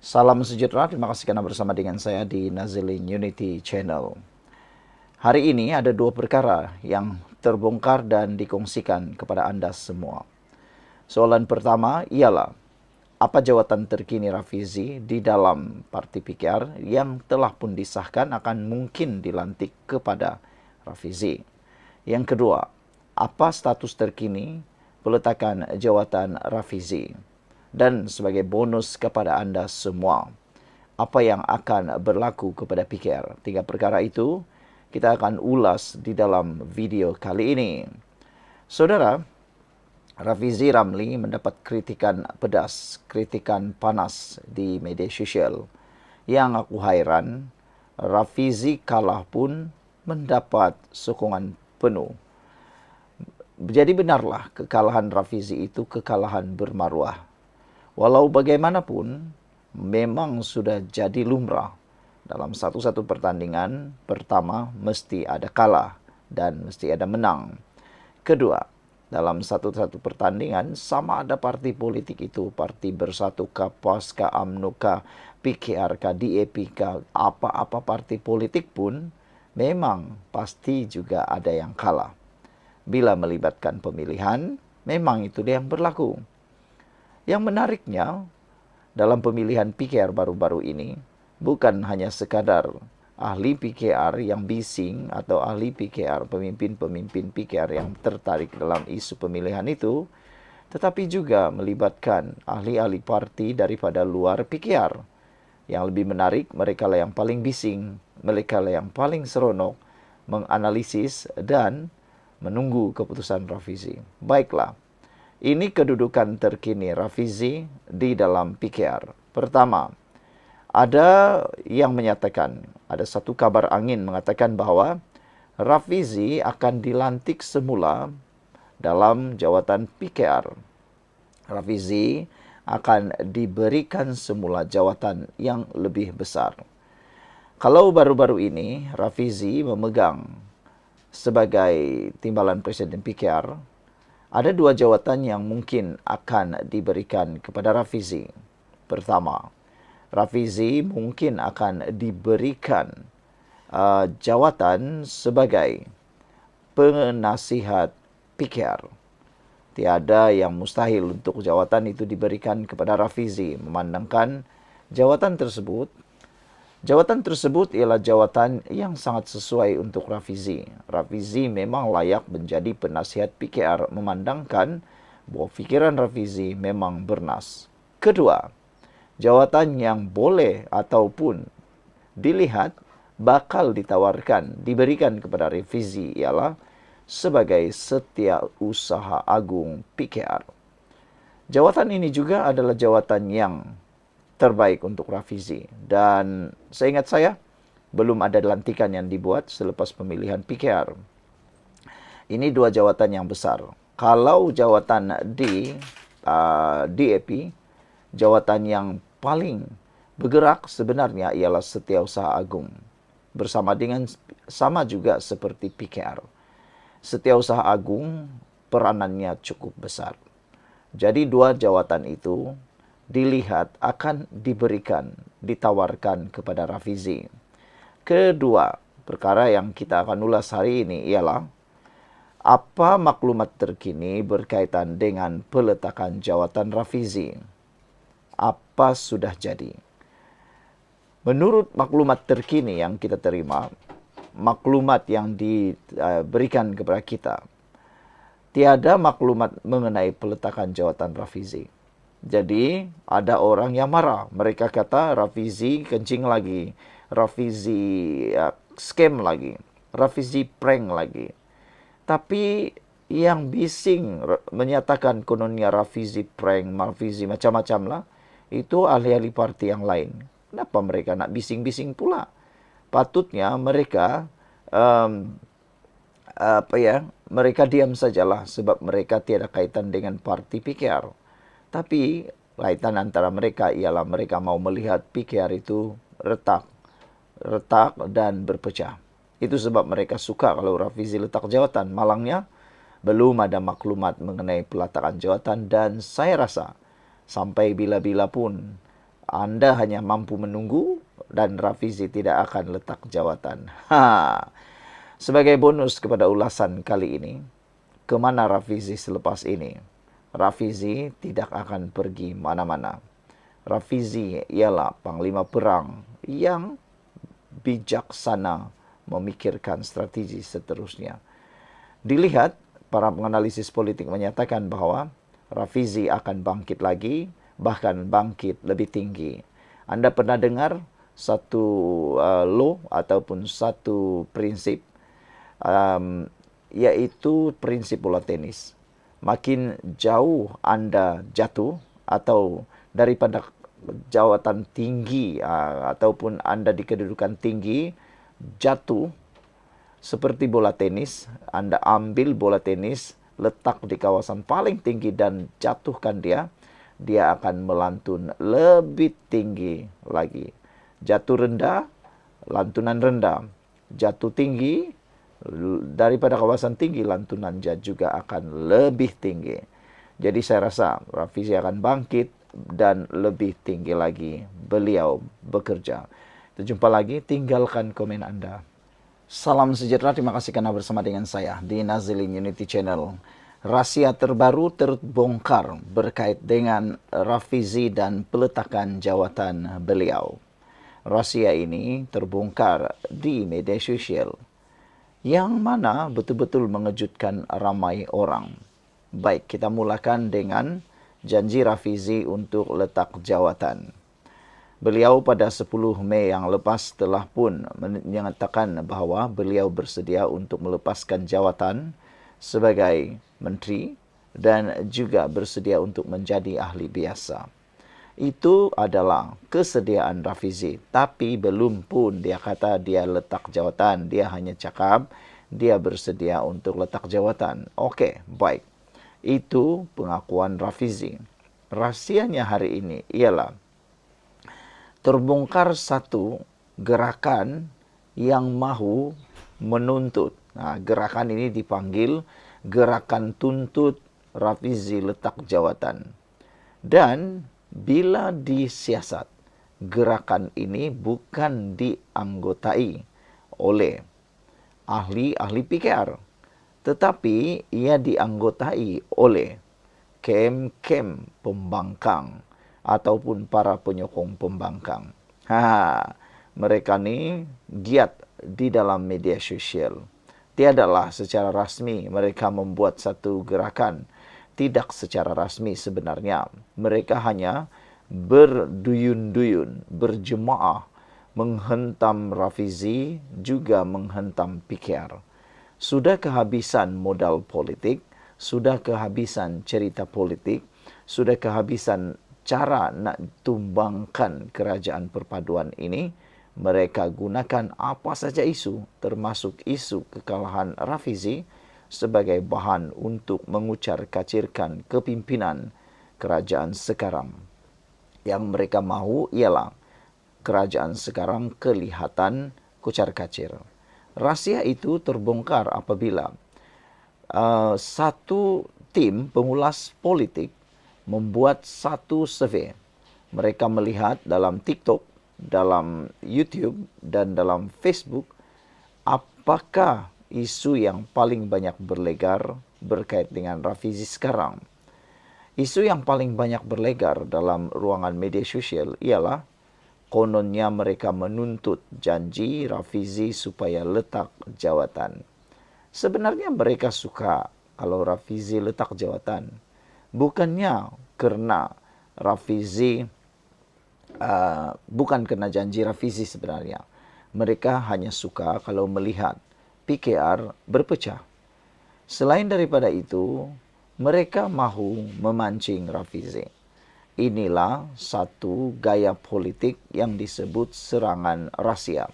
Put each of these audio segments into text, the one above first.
Salam sejahtera, terima kasih karena bersama dengan saya di Nazilin Unity Channel. Hari ini ada dua perkara yang terbongkar dan dikongsikan kepada Anda semua. Soalan pertama ialah, apa jawatan terkini Rafizi di dalam Parti PKR yang telah pun disahkan akan mungkin dilantik kepada Rafizi? Yang kedua, apa status terkini peletakan jawatan Rafizi? Dan sebagai bonus kepada Anda semua, apa yang akan berlaku kepada PKR? Tiga perkara itu kita akan ulas di dalam video kali ini. Saudara, Rafizi Ramli mendapat kritikan pedas, kritikan panas di media sosial. Yang aku hairan, Rafizi kalah pun mendapat sokongan penuh. Jadi benarlah kekalahan Rafizi itu kekalahan bermaruah. Walau bagaimanapun, memang sudah jadi lumrah. Dalam satu-satu pertandingan, pertama mesti ada kalah dan mesti ada menang. Kedua, dalam satu-satu pertandingan, sama ada parti politik itu, parti Bersatu kah, PAS kah, UMNO kah, PKR kah, DAP kah, apa-apa parti politik pun, memang pasti juga ada yang kalah. Bila melibatkan pemilihan, memang itu dia yang berlaku. Yang menariknya, dalam pemilihan PKR baru-baru ini, bukan hanya sekadar ahli PKR yang bising atau ahli PKR, pemimpin-pemimpin PKR yang tertarik dalam isu pemilihan itu, tetapi juga melibatkan ahli-ahli parti daripada luar PKR. Yang lebih menarik, mereka lah yang paling bising, mereka lah yang paling seronok menganalisis dan menunggu keputusan Rafizi. Baiklah. Ini kedudukan terkini Rafizi di dalam PKR. Pertama, ada yang menyatakan, ada satu kabar angin mengatakan bahwa Rafizi akan dilantik semula dalam jawatan PKR. Rafizi akan diberikan semula jawatan yang lebih besar. Kalau baru-baru ini Rafizi memegang sebagai timbalan Presiden PKR, ada dua jawatan yang mungkin akan diberikan kepada Rafizi. Pertama, Rafizi mungkin akan diberikan jawatan sebagai penasihat PKR. Tiada yang mustahil untuk jawatan itu diberikan kepada Rafizi, memandangkan jawatan tersebut ialah jawatan yang sangat sesuai untuk Rafizi. Rafizi memang layak menjadi penasihat PKR, memandangkan bahwa fikiran Rafizi memang bernas. Kedua, jawatan yang boleh ataupun dilihat bakal diberikan kepada Rafizi ialah sebagai Setiausaha Agung PKR. Jawatan ini juga adalah jawatan yang terbaik untuk Rafizi. Dan seingat saya, belum ada lantikan yang dibuat selepas pemilihan PKR. Ini dua jawatan yang besar. Kalau jawatan di DAP, jawatan yang paling bergerak sebenarnya ialah Setiausaha Agung. Sama juga seperti PKR. Setiausaha Agung peranannya cukup besar. Jadi dua jawatan itu dilihat akan diberikan, ditawarkan kepada Rafizi. Kedua, perkara yang kita akan ulas hari ini ialah apa maklumat terkini berkaitan dengan peletakan jawatan Rafizi. Apa sudah jadi? Menurut maklumat terkini yang kita terima, maklumat yang diberikan kepada kita, tiada maklumat mengenai peletakan jawatan Rafizi. Jadi ada orang yang marah. Mereka kata Rafizi kencing lagi, Rafizi scam lagi, Rafizi prank lagi. Tapi yang bising menyatakan kononnya Rafizi prank, Rafizi macam-macam lah, itu ahli-ahli parti yang lain. Kenapa mereka nak bising-bising pula? Patutnya mereka mereka diam sajalah sebab mereka tiada kaitan dengan parti PKR. Tapi kaitan antara mereka ialah mereka mau melihat PKR itu retak dan berpecah. Itu sebab mereka suka kalau Rafizi letak jawatan. Malangnya belum ada maklumat mengenai peletakan jawatan, dan saya rasa sampai bila-bila pun Anda hanya mampu menunggu dan Rafizi tidak akan letak jawatan. Sebagai bonus kepada ulasan kali ini, kemana Rafizi selepas ini? Rafizi tidak akan pergi mana-mana. Rafizi ialah panglima perang yang bijaksana memikirkan strategi seterusnya. Dilihat, para penganalisis politik menyatakan bahwa Rafizi akan bangkit lagi, bahkan bangkit lebih tinggi. Anda pernah dengar satu law ataupun satu prinsip, yaitu prinsip bola tenis. Makin jauh Anda jatuh atau daripada jawatan tinggi ataupun Anda di kedudukan tinggi, jatuh seperti bola tenis, Anda ambil bola tenis, letak di kawasan paling tinggi dan jatuhkan dia, dia akan melantun lebih tinggi lagi. Jatuh rendah, lantunan rendah. Jatuh tinggi, daripada kawasan tinggi, lantunan juga akan lebih tinggi. Jadi saya rasa Rafizi akan bangkit dan lebih tinggi lagi beliau bekerja. Kita jumpa lagi, tinggalkan komen Anda. Salam sejahtera, terima kasih karena bersama dengan saya di Nazilin Unity Channel. Rahasia terbaru terbongkar berkait dengan Rafizi dan peletakan jawatan beliau. Rahasia ini terbongkar di media sosial, yang mana betul-betul mengejutkan ramai orang. Baik, kita mulakan dengan janji Rafizi untuk letak jawatan. Beliau pada 10 Mei yang lepas telah pun menyatakan bahawa beliau bersedia untuk melepaskan jawatan sebagai menteri dan juga bersedia untuk menjadi ahli biasa. Itu adalah kesediaan Rafizi, tapi belum pun dia kata dia letak jawatan, dia hanya cakap dia bersedia untuk letak jawatan. Okey, baik. Itu pengakuan Rafizi. Rahsianya hari ini ialah terbongkar satu gerakan yang mahu menuntut. Gerakan ini dipanggil gerakan tuntut Rafizi letak jawatan. Dan bila disiasat, gerakan ini bukan dianggotai oleh ahli-ahli PKR, tetapi ia dianggotai oleh kem-kem pembangkang ataupun para penyokong pembangkang. Mereka ni giat di dalam media sosial. Tiadalah secara rasmi mereka membuat satu gerakan. Tidak secara rasmi sebenarnya. Mereka hanya berduyun-duyun, berjemaah, menghentam Rafizi, juga menghentam PKR. Sudah kehabisan modal politik, sudah kehabisan cerita politik, sudah kehabisan cara nak tumbangkan kerajaan perpaduan ini. Mereka gunakan apa saja isu, termasuk isu kekalahan Rafizi, sebagai bahan untuk mengucar-kacirkan kepimpinan kerajaan sekarang. Yang mereka mahu ialah kerajaan sekarang kelihatan kucar-kacir. Rahsia itu terbongkar apabila satu tim pengulas politik membuat satu survei. Mereka melihat dalam TikTok, dalam YouTube dan dalam Facebook apakah isu yang paling banyak berlegar berkait dengan Rafizi sekarang. Isu yang paling banyak berlegar dalam ruangan media sosial ialah kononnya mereka menuntut janji Rafizi supaya letak jawatan. Sebenarnya mereka suka kalau Rafizi letak jawatan. Bukannya kerana Rafizi bukan kena janji Rafizi sebenarnya. Mereka hanya suka kalau melihat PKR berpecah. Selain daripada itu, mereka mahu memancing Rafizi. Inilah satu gaya politik yang disebut serangan rahsia.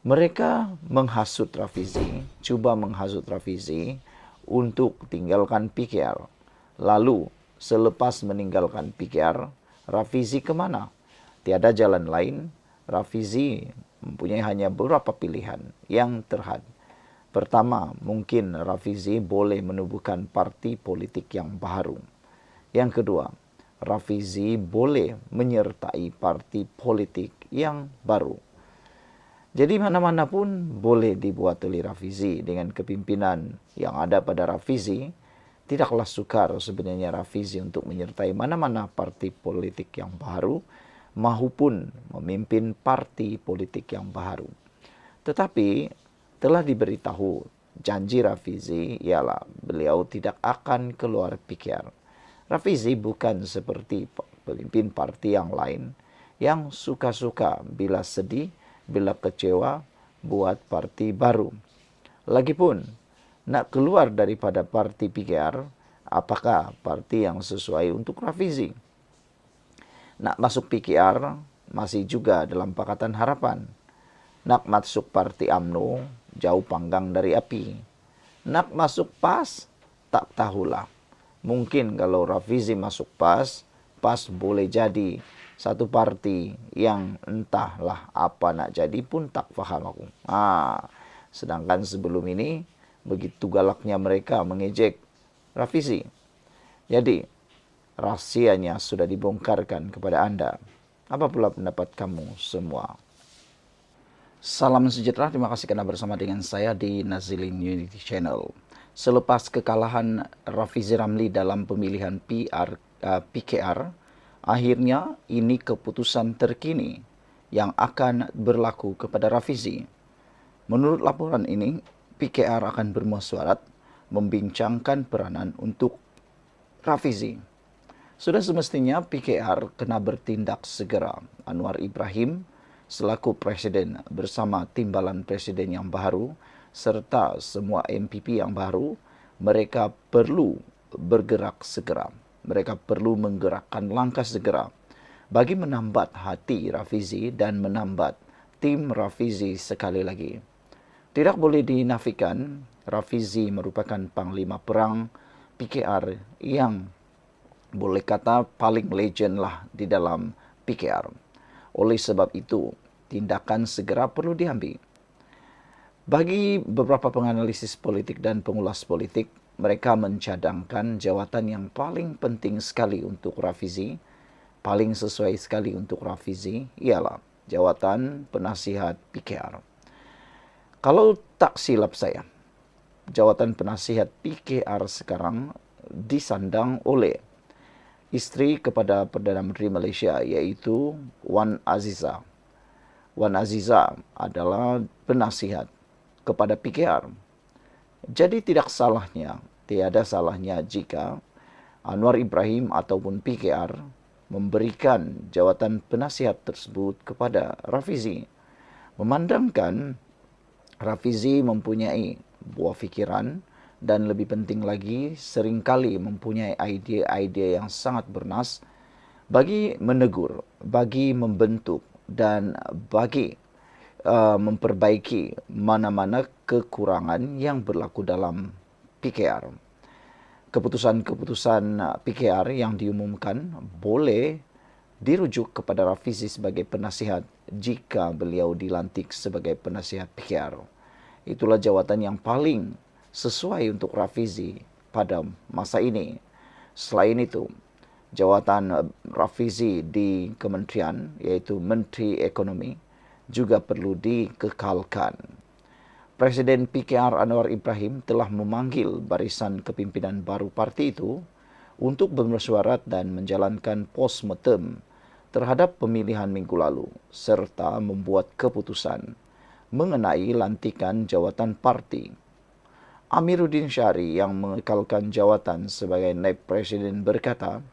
Mereka menghasut Rafizi, cuba menghasut Rafizi untuk tinggalkan PKR. Lalu, selepas meninggalkan PKR, Rafizi ke mana? Tiada jalan lain. Rafizi mempunyai hanya beberapa pilihan yang terhad. Pertama, mungkin Rafizi boleh menubuhkan parti politik yang baru. Yang kedua, Rafizi boleh menyertai parti politik yang baru. Jadi mana-mana pun boleh dibuat oleh Rafizi dengan kepimpinan yang ada pada Rafizi. Tidaklah sukar sebenarnya Rafizi untuk menyertai mana-mana parti politik yang baru maupun memimpin parti politik yang baru. Tetapi telah diberitahu janji Rafizi ialah beliau tidak akan keluar PKR. Rafizi bukan seperti pemimpin parti yang lain yang suka-suka bila sedih, bila kecewa buat parti baru. Lagipun nak keluar daripada parti PKR, apakah parti yang sesuai untuk Rafizi? Nak masuk PKR masih juga dalam Pakatan Harapan. Nak masuk parti UMNO jauh panggang dari api. Nak masuk PAS tak tahulah. Mungkin kalau Rafizi masuk PAS boleh jadi satu parti yang entahlah apa nak jadi pun tak faham aku. Sedangkan sebelum ini begitu galaknya mereka mengejek Rafizi. Jadi rahasianya sudah dibongkarkan kepada Anda. Apa pula pendapat kamu semua? Salam sejahtera, terima kasih karena bersama dengan saya di Nazilin Unity Channel. Selepas kekalahan Rafizi Ramli dalam pemilihan PKR, akhirnya ini keputusan terkini yang akan berlaku kepada Rafizi. Menurut laporan ini, PKR akan bermusyawarat membincangkan peranan untuk Rafizi. Sudah semestinya PKR kena bertindak segera. Anwar Ibrahim selaku presiden bersama timbalan presiden yang baru serta semua MPP yang baru, mereka perlu bergerak segera. Mereka perlu menggerakkan langkah segera bagi menambat hati Rafizi dan menambat tim Rafizi sekali lagi. Tidak boleh dinafikan Rafizi merupakan panglima perang PKR yang boleh kata paling legend lah di dalam PKR. Oleh sebab itu, tindakan segera perlu diambil. Bagi beberapa penganalisis politik dan pengulas politik, mereka mencadangkan jawatan yang paling penting sekali untuk Rafizi, paling sesuai sekali untuk Rafizi, ialah jawatan penasihat PKR. Kalau tak silap saya, jawatan penasihat PKR sekarang disandang oleh isteri kepada Perdana Menteri Malaysia, iaitu Wan Azizah. Wan Azizah adalah penasihat kepada PKR. Jadi tiada salahnya jika Anwar Ibrahim ataupun PKR memberikan jawatan penasihat tersebut kepada Rafizi. Memandangkan Rafizi mempunyai buah fikiran dan lebih penting lagi seringkali mempunyai idea-idea yang sangat bernas bagi menegur, bagi membentuk dan bagi memperbaiki mana-mana kekurangan yang berlaku dalam PKR. Keputusan-keputusan PKR yang diumumkan boleh dirujuk kepada Rafizi sebagai penasihat jika beliau dilantik sebagai penasihat PKR. Itulah jawatan yang paling sesuai untuk Rafizi pada masa ini. Selain itu, jawatan Rafizi di kementerian, yaitu Menteri Ekonomi, juga perlu dikekalkan. Presiden PKR Anwar Ibrahim telah memanggil barisan kepimpinan baru parti itu untuk bermesyuarat dan menjalankan postmortem terhadap pemilihan minggu lalu, serta membuat keputusan mengenai lantikan jawatan parti. Amiruddin Syari yang mengekalkan jawatan sebagai naib presiden berkata,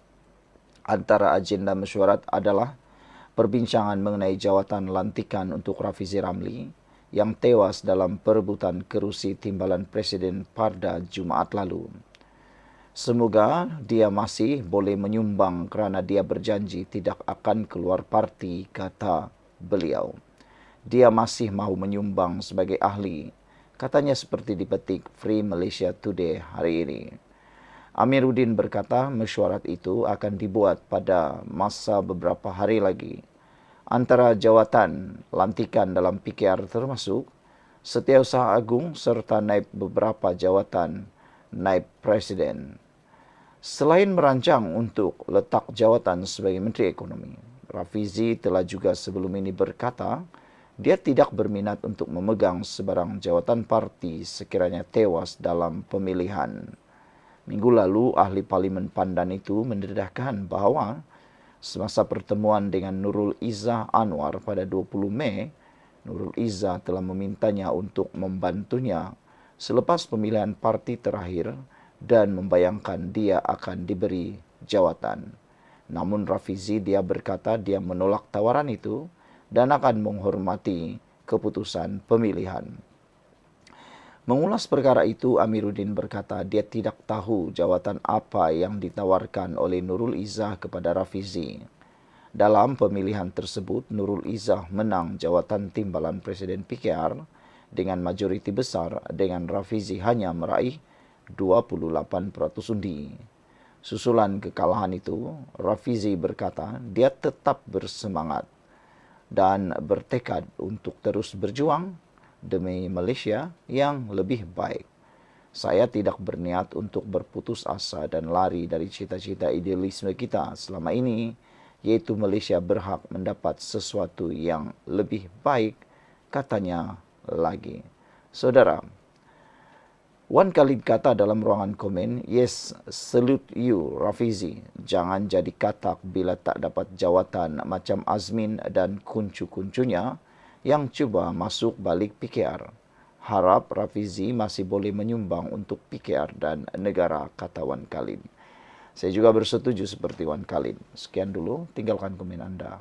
antara agenda mesyuarat adalah perbincangan mengenai jawatan lantikan untuk Rafizi Ramli yang tewas dalam perebutan kerusi timbalan presiden pada Jumaat lalu. Semoga dia masih boleh menyumbang kerana dia berjanji tidak akan keluar parti, kata beliau. Dia masih mahu menyumbang sebagai ahli, katanya seperti dipetik Free Malaysia Today hari ini. Amiruddin berkata mesyuarat itu akan dibuat pada masa beberapa hari lagi. Antara jawatan lantikan dalam PKR termasuk Setiausaha Agung serta naib beberapa jawatan naib presiden. Selain merancang untuk letak jawatan sebagai Menteri Ekonomi, Rafizi telah juga sebelum ini berkata dia tidak berminat untuk memegang sebarang jawatan parti sekiranya tewas dalam pemilihan. Minggu lalu, ahli Parlimen Pandan itu mendedahkan bahwa semasa pertemuan dengan Nurul Izzah Anwar pada 20 Mei, Nurul Izzah telah memintanya untuk membantunya selepas pemilihan parti terakhir dan membayangkan dia akan diberi jawatan. Namun Rafizi dia berkata dia menolak tawaran itu dan akan menghormati keputusan pemilihan. Mengulas perkara itu, Amiruddin berkata dia tidak tahu jawatan apa yang ditawarkan oleh Nurul Izzah kepada Rafizi. Dalam pemilihan tersebut, Nurul Izzah menang jawatan timbalan Presiden PKR dengan majoriti besar dengan Rafizi hanya meraih 28% undi. Susulan kekalahan itu, Rafizi berkata dia tetap bersemangat dan bertekad untuk terus berjuang demi Malaysia yang lebih baik. Saya tidak berniat untuk berputus asa dan lari dari cita-cita idealisme kita selama ini, yaitu Malaysia berhak mendapat sesuatu yang lebih baik, katanya lagi. Saudara, Wan Khalid kata dalam ruangan komen, "Yes, salute you, Rafizi. Jangan jadi katak bila tak dapat jawatan macam Azmin dan kuncu-kuncunya yang cuba masuk balik PKR. Harap Rafizi masih boleh menyumbang untuk PKR dan negara," kata Wan Khalid. Saya juga bersetuju seperti Wan Khalid. Sekian dulu, tinggalkan komen Anda.